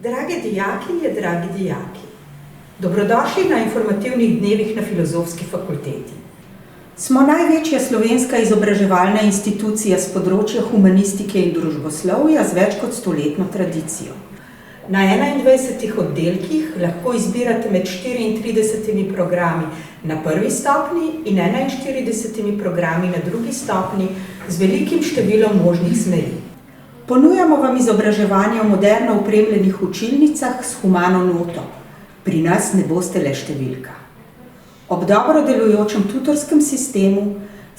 Drage dijakinje, dragi dijaki, dobrodošli na informativnih dnevih na Filozofski fakulteti. Smo največja slovenska izobraževalna institucija z področja humanistike in družboslovja z več kot 100-letno tradicijo. Na 21 oddelkih lahko izbirate med 34 programi na prvi stopnji in 41 programi na drugi stopnji z velikim številom možnih smeri. Ponujamo vam izobraževanje v moderno opremljenih učilnicah s humano noto. Pri nas ne boste le številka. Ob dobro delujočem tutorskem sistemu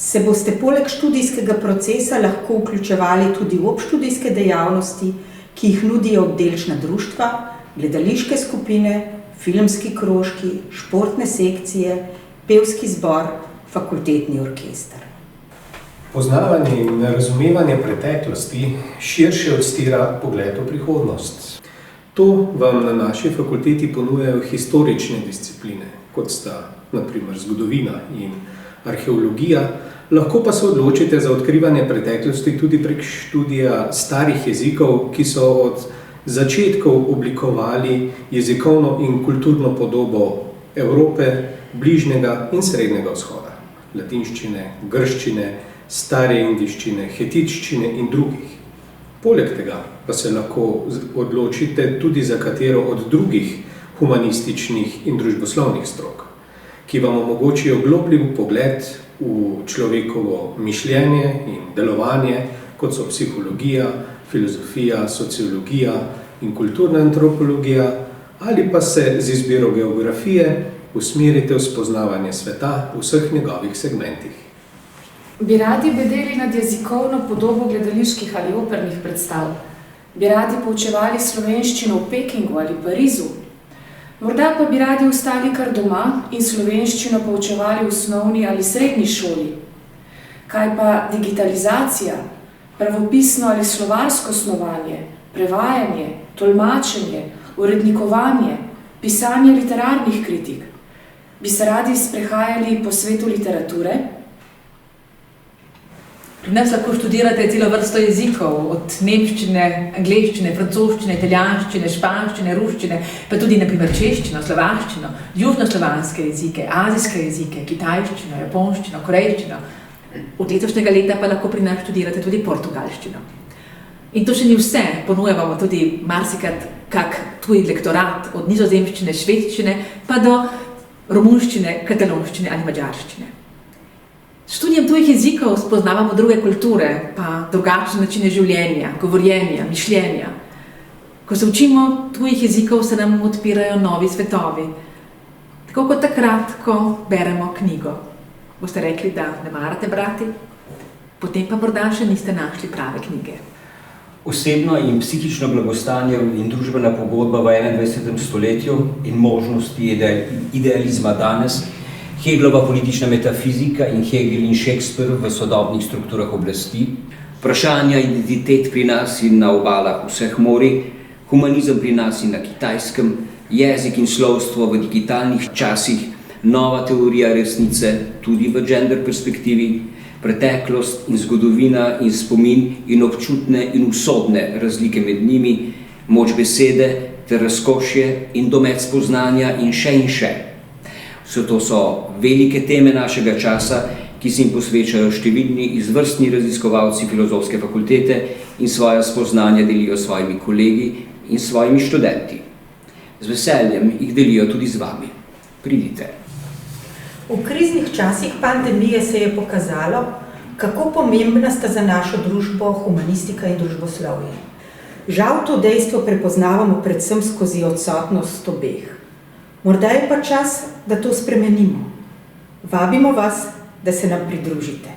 se boste poleg študijskega procesa lahko vključevali tudi v obštudijske dejavnosti, ki jih nudijo oddelčna društva, gledališke skupine, filmski krožki, športne sekcije, pevski zbor, fakultetni orkester. Poznavanje in razumevanje preteklosti širše odstira pogled v prihodnost. To vam na naši fakulteti ponujajo historične discipline, kot sta na primer zgodovina in arheologija, lahko pa se odločite za odkrivanje preteklosti tudi prek študija starih jezikov, ki so od začetkov oblikovali jezikovno in kulturno podobo Evrope, bližnjega in srednjega vzhoda, latinščine, grščine, stare indiščine, hetičščine in drugih. Poleg tega pa se lahko odločite tudi za katero od drugih humanističnih in družboslovnih strok, ki vam omogočijo globlji pogled v človekovo mišljenje in delovanje, kot so psihologija, filozofija, sociologija in kulturna antropologija, ali pa se z izbiro geografije usmerite v spoznavanje sveta v vseh njegovih segmentih. Bi radi bedeli nad jezikovno podobo gledaliških ali opernih predstav? Bi radi poučevali slovenščino v Pekingu ali Parizu? Morda pa bi radi ostali kar doma in slovenščino poučevali v osnovni ali srednji šoli? Kaj pa digitalizacija, pravopisno ali slovarsko snovanje, prevajanje, tolmačenje, urednikovanje, pisanje literarnih kritik? Bi se radi sprehajali po svetu literature? Pri nas lahko študirate celo vrsto jezikov, od nemščine, angleščine, francoščine, italijanščine, španščine, ruščine, pa tudi na primer češčino, slovaščino, južnoslovanske jezike, azijske jezike, kitajščino, japonščino, korejščino. Od letošnjega leta pa lahko pri nas študirate tudi portugalščino. In to še ni vse, ponujamo tudi marsikak tuji lektorat, od nizozemščine, švedščine, pa do romunščine, katalonščine ali madžarščine. S študijem tujih jezikov spoznavamo druge kulture, pa drugačne načine življenja, govorjenja, mišljenja. Ko se učimo tujih jezikov, se nam odpirajo novi svetovi. Tako kot takrat, ko beremo knjigo. Boste rekli, da ne marate brati? Potem pa morda še niste našli prave knjige. Osebno in psihično blagostanje in družbena pogodba v 21. stoletju in možnosti idealizma danes, Hegelova politična metafizika in Hegel in Shakespeare v sodobnih strukturah oblasti, vprašanja identitet pri nas in na obalah vseh morij, humanizem pri nas in na Kitajskem, jezik in slovstvo v digitalnih časih, nova teorija resnice tudi v gender perspektivi, preteklost in zgodovina in spomin in občutne in usodne razlike med njimi, moč besede ter razkošje in domet spoznanja in še. Vse to so velike teme našega časa, ki se jim posvečajo številni izvrstni raziskovalci Filozofske fakultete in svoja spoznanja delijo s svojimi kolegi in svojimi študenti. Z veseljem jih delijo tudi z vami. Pridite. V kriznih časih pandemije se je pokazalo, kako pomembna sta za našo družbo humanistika in družboslovje. Žal to dejstvo prepoznavamo predvsem skozi odsotnost obeh. Morda je pa čas, da to spremenimo. Vabimo vas, da se nam pridružite.